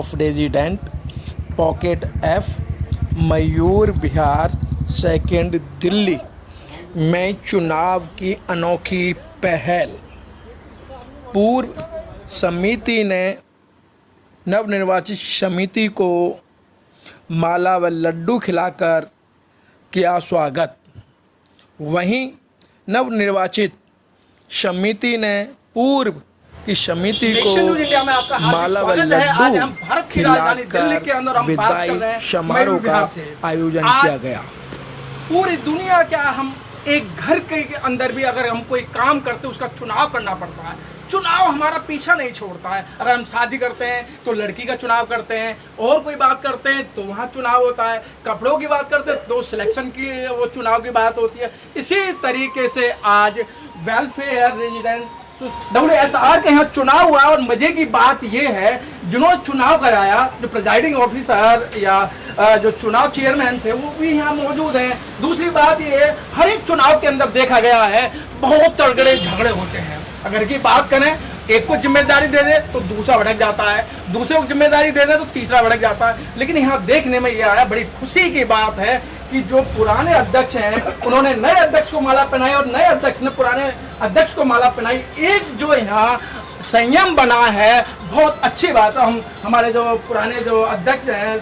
Of resident pocket F, Mayur Vihar, second Delhi में चुनाव की अनोखी पहल। पूर्व समिति ने नवनिर्वाचित समिति को माला व लड्डू खिलाकर किया स्वागत। वहीं नवनिर्वाचित समिति ने पूर्व की समिति को माला व लड्डू खिलाकर विदाई समारोह का आयोजन किया गया। पूरी दुनिया क्या, हम एक घर के अंदर भी अगर हम कोई काम करते हैं उसका चुनाव करना पड़ता है। चुनाव हमारा पीछा नहीं छोड़ता है। अगर हम शादी करते हैं तो लड़की का चुनाव करते हैं, और कोई बात करते हैं तो वहाँ चुनाव होता है, कपड़ों की बात करते हैं तो सिलेक्शन की वो चुनाव की बात होती है। इसी तरीके से आज वेलफेयर रेजिडेंट WSR के यहाँ चुनाव हुआ, और मजे की बात ये है जिन्होंने चुनाव कराया, जो प्रिजाइडिंग ऑफिसर या जो चुनाव चेयरमैन थे वो भी यहाँ मौजूद हैं। दूसरी बात ये, हर एक चुनाव के अंदर देखा गया है बहुत तगड़े झगड़े होते हैं। अगर की बात करें, एक को जिम्मेदारी दे दे तो दूसरा भड़क जाता है, दूसरे को जिम्मेदारी दे दे तो तीसरा भड़क जाता है। लेकिन यहाँ देखने में यह आया, बड़ी खुशी की बात है कि जो पुराने अध्यक्ष हैं उन्होंने नए अध्यक्ष को माला पहनाई और नए अध्यक्ष ने पुराने अध्यक्ष को माला पहनाई। एक जो यहाँ संयम बना है, बहुत अच्छी बात है। हम हमारे जो पुराने जो अध्यक्ष हैं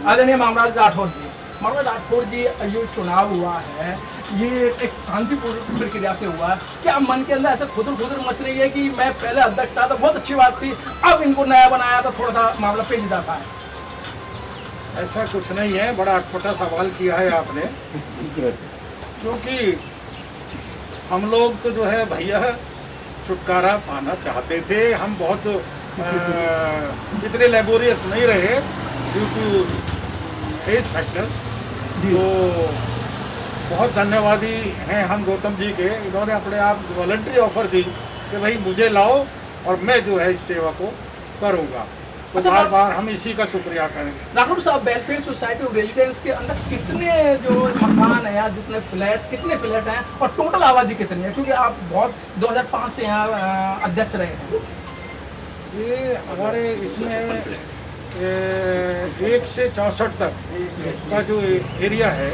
आदरणीय मामराज राठौर जी, ये चुनाव हुआ है, ये एक शांतिपूर्ण प्रक्रिया से हुआ। क्या मन के अंदर ऐसा खुदर मच रही है कि मैं पहले अध्यक्ष था तो बहुत अच्छी बात थी, अब इनको नया बनाया तो थोड़ा सा मामला पेचीदा सा है? ऐसा कुछ नहीं है, बड़ा अटपटा सवाल किया है आपने। क्योंकि हम लोग तो जो है भैया छुटकारा पाना चाहते थे। हम बहुत इतने लेबोरियस नहीं रहे ड्यू टू एज फैक्टर। तो बहुत धन्यवादी हैं हम गौतम जी के, इन्होंने अपने आप वॉलंटरी ऑफर दी कि भाई मुझे लाओ और मैं जो है इस सेवा को करूँगा। तो अच्छा, बार बार हम इसी का शुक्रिया करेंगे। राठौर साहब, वेलफेयर सोसाइटी ऑफ रेजिडेंस के अंदर कितने जो मकान है या जितने फ्लैट, कितने फ्लैट हैं और टोटल आबादी कितनी है? क्योंकि आप बहुत 2005 से यहाँ अध्यक्ष रहे हैं। ये हमारे इसमें 1 से 64 तक का जो एरिया है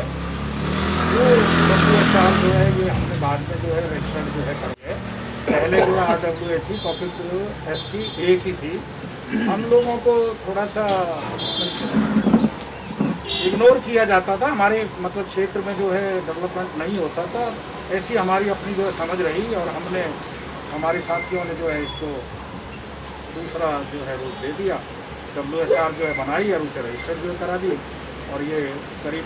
वो WSR जो है, ये हमने बाद में जो है रजिस्टर्ड जो है कर गए। पहले जो RWA थी, पॉकेट एफ की एक ही थी। हम लोगों को थोड़ा सा इग्नोर किया जाता था, हमारे मतलब क्षेत्र में जो है डेवलपमेंट नहीं होता था। ऐसी हमारी अपनी जो है समझ रही, और हमने हमारे साथियों ने जो है इसको दूसरा जो है रूप दे दिया। WSR जो है बनाई और उसे रजिस्टर्ड जो करा दी, और ये करीब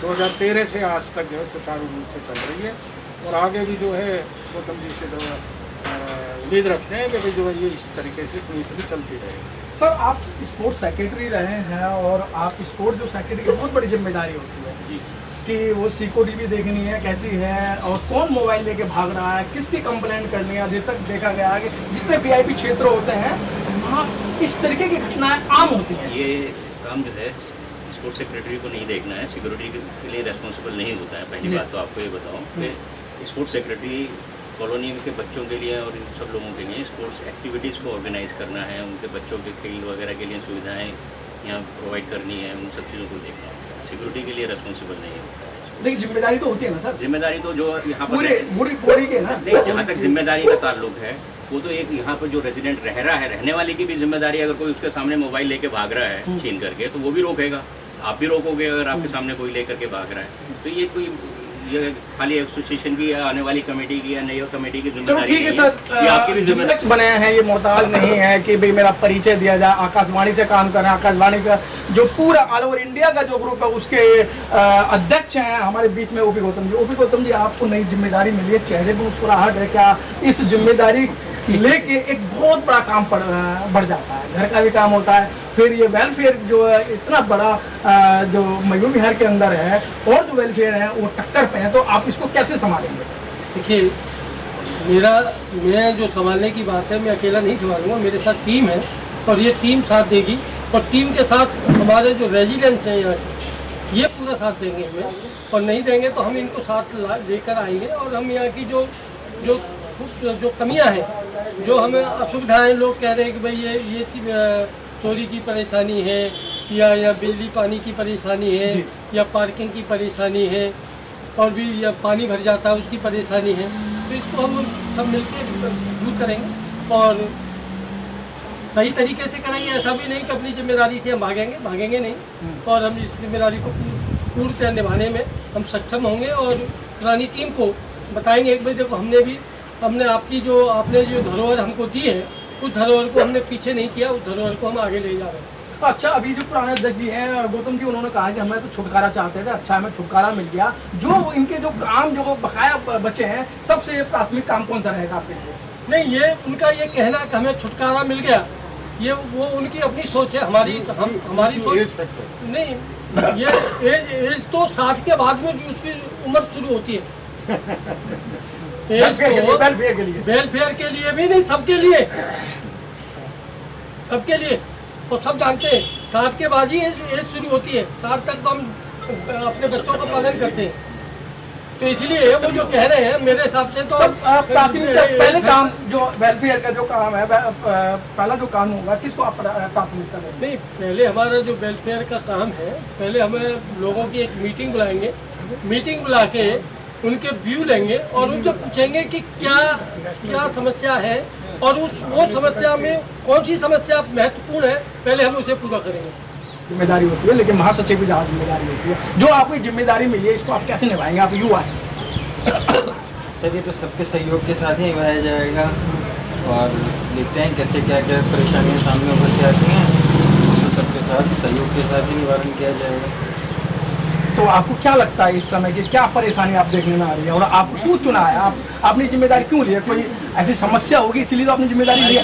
2013 से आज तक जो है सुचारू रूप से चल रही है। और आगे भी जो है गौतम जी से जो उम्मीद रखते हैं कि भाई जो है ये इस तरीके से स्मूथली चलती रहेगी। सर, आप स्पोर्ट्स सेक्रेटरी रहे हैं, और आप स्पोर्ट्स जो सेक्रेटरी की बहुत बड़ी जिम्मेदारी होती है जी कि वो सिक्योरिटी भी देखनी है कैसी है, और कौन मोबाइल लेके भाग रहा है, किसकी कंप्लेंट करनी है। अभी तक देखा गया है कि जितने VIP क्षेत्र होते हैं वहाँ इस तरीके की घटनाएं आम होती हैं। ये काम जो है स्पोर्ट्स सेक्रेटरी को नहीं देखना है, सिक्योरिटी के लिए रेस्पॉन्सिबल नहीं होता है। पहली बात तो आपको ये बताऊँ कि स्पोर्ट्स सेक्रेटरी कॉलोनी के बच्चों के लिए और इन सब लोगों के लिए स्पोर्ट्स एक्टिविटीज़ को ऑर्गेनाइज करना है, उनके बच्चों के खेल वगैरह के लिए सुविधाएं यहाँ प्रोवाइड करनी है, उन सब चीज़ों को देखना है। सिक्योरिटी के लिए रेस्पॉन्सिबल नहीं होता है। लेकिन जिम्मेदारी तो होती है ना सर? जिम्मेदारी तो जो यहाँ पर पूरी के ना, नहीं, जहाँ तक जिम्मेदारी का ताल्लुक है वो तो एक यहाँ पर जो रेजिडेंट रह रहा है, रहने वाले की भी जिम्मेदारी है। अगर कोई उसके सामने मोबाइल लेके भाग रहा है छीन करके, तो वो भी रोकेगा, आप भी रोकोगे अगर आपके सामने कोई लेकर के भाग रहा है। तो ये कोई ये खाली एसोसिएशन की या आने वाली कमेटी की या नई कमेटी की जिम्मेदारी ठीक है सर। ये आपकी भी जिम्मेदारी बने हैं, ये मोहताज नहीं है कि भाई मेरा परिचय दिया जाए। आकाशवाणी से काम कर रहे हैं, आकाशवाणी का जो पूरा ऑल ओवर इंडिया का जो ग्रुप है उसके अध्यक्ष हैं हमारे बीच में ओपी गौतम जी। आपको नई जिम्मेदारी मिली है, चेहरे पर मुस्कुराहट है, क्या इस जिम्मेदारी लेके एक बहुत बड़ा काम बढ़ जाता है? घर का भी काम होता है, फिर ये वेलफेयर जो है इतना बड़ा जो मयूर विहार के अंदर है, और जो वेलफेयर है वो टक्कर पे है, तो आप इसको कैसे संभालेंगे? देखिए, मैं जो संभालने की बात है, मैं अकेला नहीं संभालूंगा, मेरे साथ टीम है और ये टीम साथ देगी। और टीम के साथ हमारे जो रेजिडेंट्स हैं यहाँ के, ये पूरा साथ देंगे हमें, और नहीं देंगे तो हम इनको साथ लेकर आएंगे। और हम यहाँ की जो कमियाँ हैं, जो हमें असुविधाएं, लोग कह रहे हैं कि भाई ये चोरी की परेशानी है, या बिजली पानी की परेशानी है, या पार्किंग की परेशानी है, और भी या पानी भर जाता है उसकी परेशानी है। तो इसको हम सब मिलकर दूर करेंगे और सही तरीके से करेंगे। ऐसा भी नहीं कि अपनी जिम्मेदारी से हम भागेंगे नहीं, और हम इस जिम्मेदारी को पूर्णतः निभाने में हम सक्षम होंगे। और पुरानी टीम को बताएंगे एक बजे देखो हमने आपने जो धरोहर हमको दी है, उस धरोहर को हमने पीछे नहीं किया, उस धरोहर को हम आगे ले जा रहे हैं। अच्छा, अभी जो पुराने अध्यक्ष जी हैं गौतम जी, उन्होंने कहा कि हमें तो छुटकारा चाहते थे, अच्छा हमें छुटकारा मिल गया। जो इनके जो काम जो बकाया बचे हैं, सबसे प्राथमिक काम कौन सा रहेगा आपके लिए? नहीं, ये उनका ये कहना कि हमें छुटकारा मिल गया, ये वो उनकी अपनी सोच है। हमारी सोच नहीं, ये एज तो 60 के बाद में जो उसकी उम्र शुरू होती है। एज तो वेलफेयर के लिए भी नहीं, सबके लिए और सब जानते हैं 60 के बाद ही एज शुरू होती है। 60 तक तो हम अपने बच्चों का पालन करते हैं। तो इसलिए वो जो कह रहे हैं मेरे हिसाब से तो प्राथमिकता पहले काम जो वेलफेयर का जो काम है, पहला जो काम होगा किसको आप प्राथमिकता देंगे? नहीं, पहले हमारा जो वेलफेयर का काम है, पहले हमें लोगों की एक मीटिंग बुलाएंगे, मीटिंग बुला के उनके व्यू लेंगे और उनसे पूछेंगे कि क्या समस्या है और वो समस्या में कौन सी समस्या महत्वपूर्ण है, पहले हम उसे पूरा करेंगे। जिम्मेदारी होती है, लेकिन महासचिव की ज़्यादा जिम्मेदारी होती है। जो आपको जिम्मेदारी मिली है, इसको आप कैसे निभाएंगे? आप युवा हैं। सर, ये तो सबके सहयोग के साथ ही निभाया जाएगा और देखते हैं कैसे क्या परेशानियां सामने उभर के आती हैं, उसको सबके साथ सहयोग के साथ ही निवारण किया जाएगा। तो आपको क्या लगता है इस समय की क्या परेशानी आप देखने में आ रही है और आपको क्यों चुना है? आप अपनी जिम्मेदारी क्यों ली है? कोई ऐसी समस्या होगी इसीलिए तो आपने जिम्मेदारी ली है?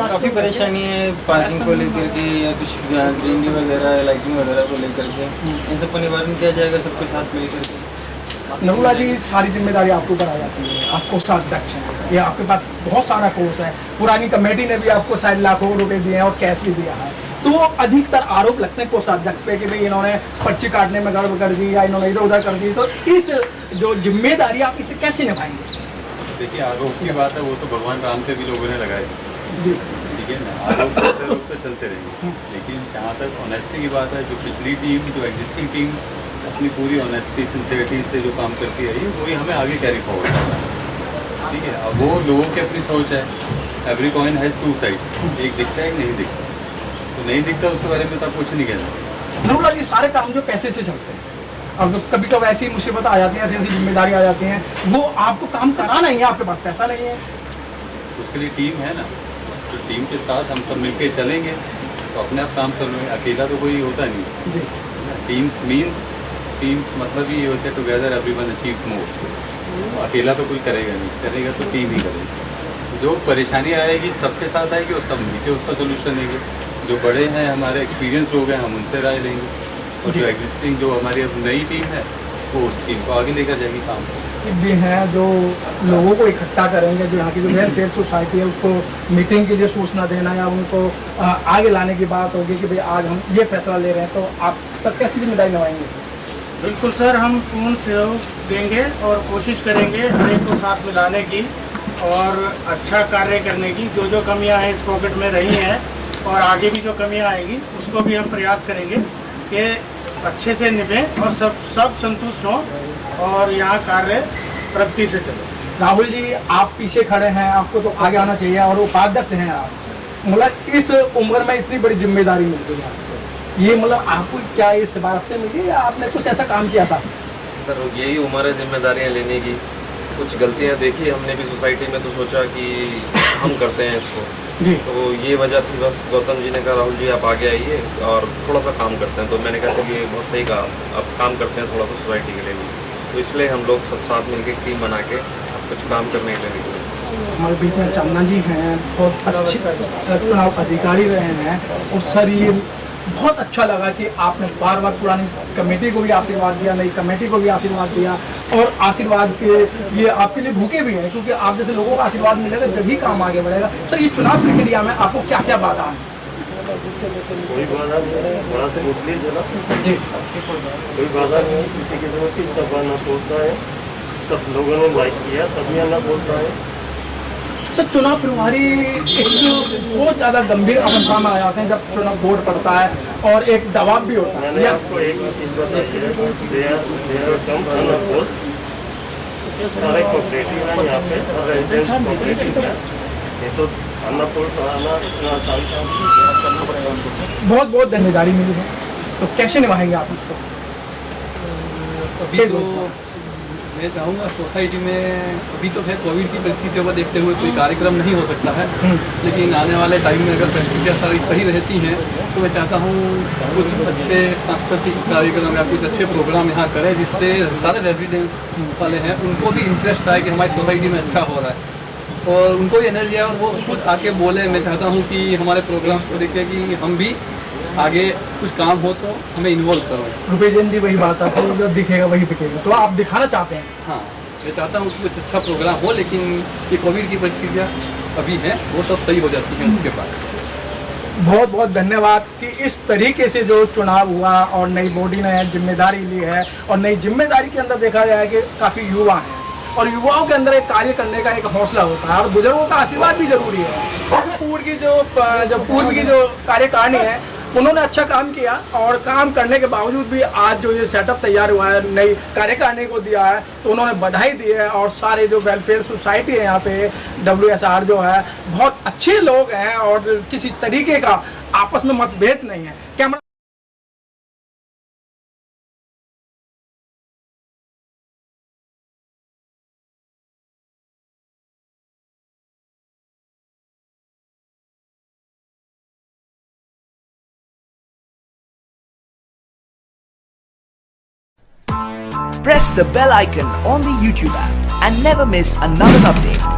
काफ़ी परेशानी है पार्किंग को लेकर के या कुछ ग्रीनरी वगैरह, लाइटिंग वगैरह को लेकर के, इन सबको निवारण किया जाएगा सबके साथ मिलकर के। नरूला जी, सारी जिम्मेदारी आपके ऊपर आ जाती है, आप कोषाध्यक्ष हैं, ये आपके पास बहुत सारा कोर्स है, पुरानी कमेटी ने भी आपको शायद लाखों रुपए दिए हैं और कैश भी दिया है। तो अधिकतर आरोप लगते हैं कोषाध्यक्ष पे कि भाई इन्होंने पर्ची काटने में गड़बड़ कर दी या इन्होंने इधर उधर कर दी। तो इस जो जिम्मेदारी आप इसे कैसे निभाएंगे? देखिए, आरोप की बात है, वो तो भगवान राम पे भी लोगों ने लगाई जी, ठीक है ना। आरोप तो चलते रहेंगे, लेकिन जहाँ तक ऑनेस्टी की बात है, जो पिछली टीम, जो एग्जिस्टिंग टीम अपनी पूरी ऑनेस्टी सिंसियरिटी से जो काम करती रही, वही हमें आगे कैरी फॉरवर्ड करना है, ठीक है। अब वो लोगों की अपनी सोच है, every coin has two side, एक दिखता है एक नहीं दिखता, तो नहीं दिखता उसके बारे में तो आप कुछ नहीं कहना। नरूला जी, सारे काम जो पैसे से चलते हैं, अब कभी कभी ऐसी मुसीबत आ जाती है, ऐसी ऐसी जिम्मेदारी आ जाती हैं, वो आपको काम कराना ही है, आपके पास पैसा नहीं है। उसके लिए टीम है ना, तो टीम के साथ हम सब मिलके चलेंगे तो अपने आप काम कर लेंगे। अकेला तो कोई होता नहीं जी, टीम्स मतलब ये होता है टुगेदर एवरीवन अचीव्स मोर। अकेला तो कोई करेगा नहीं, करेगा तो टीम ही करेगी। जो परेशानी आएगी सबके साथ आएगी और सब मिलके उसका सोल्यूशन देंगे। जो बड़े हैं, हमारे एक्सपीरियंस लोग हैं, हम उनसे राय लेंगे, और जो एग्जिस्टिंग जो हमारी अब नई टीम है वो उस टीम को आगे लेकर जाएगी काम को। भी हैं जो लोगों को इकट्ठा करेंगे, जो यहाँ की जो वेलफेयर सोसाइटी है उसको मीटिंग के लिए सूचना देना या उनको आगे लाने की बात होगी कि भाई आज हम ये फैसला ले रहे हैं, तो आप सब कैसी जिम्मेदारी निभाएंगे? बिल्कुल सर, हम पूर्ण सहयोग देंगे और कोशिश करेंगे हर एक को साथ मिलाने की और अच्छा कार्य करने की। जो जो कमियां हैं इस पॉकेट में रही हैं और आगे भी जो कमियां आएंगी उसको भी हम प्रयास करेंगे कि अच्छे से निभें और सब संतुष्ट हों और यहाँ कार्य प्रगति से चले। राहुल जी, आप पीछे खड़े हैं, आपको तो आगे आना चाहिए और उपाध्यक्ष हैं आप, मतलब इस उम्र में इतनी बड़ी जिम्मेदारी मिल गई आपको, ये मतलब आपको क्या इस बात से मिली या आपने कुछ ऐसा काम किया था? सर, यही उम्र है जिम्मेदारियाँ लेने की। कुछ गलतियाँ देखी हमने भी सोसाइटी में, तो सोचा कि हम करते हैं इसको जी। तो ये वजह थी बस। गौतम जी ने कहा राहुल जी आप आगे आइए और थोड़ा सा काम करते हैं, तो मैंने कहा चलिए बहुत सही कहा, अब काम करते हैं थोड़ा सा सोसाइटी के लिए भी। तो इसलिए हम लोग सब साथ मिलकर टीम बना के कुछ काम करने के लिए निकले। हमारे बीच में चंदन जी हैं, बहुत अच्छे चुनाव अधिकारी रहे हैं, और सर ये बहुत अच्छा लगा कि आपने बार बार पुरानी कमेटी को भी आशीर्वाद दिया, नई कमेटी को भी आशीर्वाद दिया, और आशीर्वाद के ये आपके लिए भूखे भी हैं, क्योंकि आप जैसे लोगों का आशीर्वाद मिलेगा जब ही काम आगे बढ़ेगा। सर, ये चुनाव प्रक्रिया में आपको क्या क्या बाधा है? कोई बाधा नहीं है, बड़ा से बोल लीजिए जी, कोई बाधा नहीं है, किसी किस्म की सभा न बोलता है, सब लोगों ने लाइक किया, सभी ना बोलता है। सर चुनाव प्रभारी एक बहुत ज़्यादा गंभीर अवस्था में आ जाते हैं जब चुनाव वोट पड़ता है और एक दबाव भी होता है। मैंने आपको एक चीज़ बताई है, सारे कोऑपरेटिव हैं यहाँ पे और रेजिडेंस कोऑपरेटिव है। ये तो थाना पोस्ट आना इतना साल करना पड़ेगा उनको। बहुत बहुत जिम्मेदारी मिली है, तो कैसे निभाएंगे आप इसको? अभी तो मैं चाहूँगा सोसाइटी में अभी तो खैर कोविड की परिस्थितियों को देखते हुए कोई कार्यक्रम नहीं हो सकता है, लेकिन आने वाले टाइम में अगर परिस्थितियाँ सारी सही रहती हैं तो मैं चाहता हूँ कुछ अच्छे सांस्कृतिक कार्यक्रम या कुछ अच्छे प्रोग्राम यहाँ करें जिससे सारे रेजिडेंस वाले हैं उनको भी इंटरेस्ट आए कि हमारी सोसाइटी में अच्छा हो रहा है और उनको भी एनर्जी आए और वो खुद आके बोले। मैं चाहता हूँ कि हमारे प्रोग्राम्स को देख के कि हम भी आगे कुछ काम हो तो हमें इन्वॉल्व करो। रुपेजन जी वही बात है, तो जो दिखेगा वही बिकेगा, तो आप दिखाना चाहते हैं? हाँ, मैं चाहता हूँ कि कुछ अच्छा प्रोग्राम हो, लेकिन ये कोविड की परिस्थितियाँ अभी हैं, वो सब सही हो जाती हैं उसके बाद। बहुत बहुत धन्यवाद कि इस तरीके से जो चुनाव हुआ और नई बॉडी ने जिम्मेदारी ली है और नई जिम्मेदारी के अंदर देखा जाए कि काफ़ी युवा हैं और युवाओं के अंदर एक कार्य करने का एक हौसला होता है और बुजुर्गों का आशीर्वाद भी जरूरी है। पूर्व की जो कार्यकारिणी है उन्होंने अच्छा काम किया और काम करने के बावजूद भी आज जो ये सेटअप तैयार हुआ है नई कार्यकारिणी को दिया है तो उन्होंने बधाई दी है। और सारे जो वेलफेयर सोसाइटी है यहाँ पे WSR जो है बहुत अच्छे लोग हैं और किसी तरीके का आपस में मतभेद नहीं है। Camera Press the bell icon on the YouTube app and never miss another update.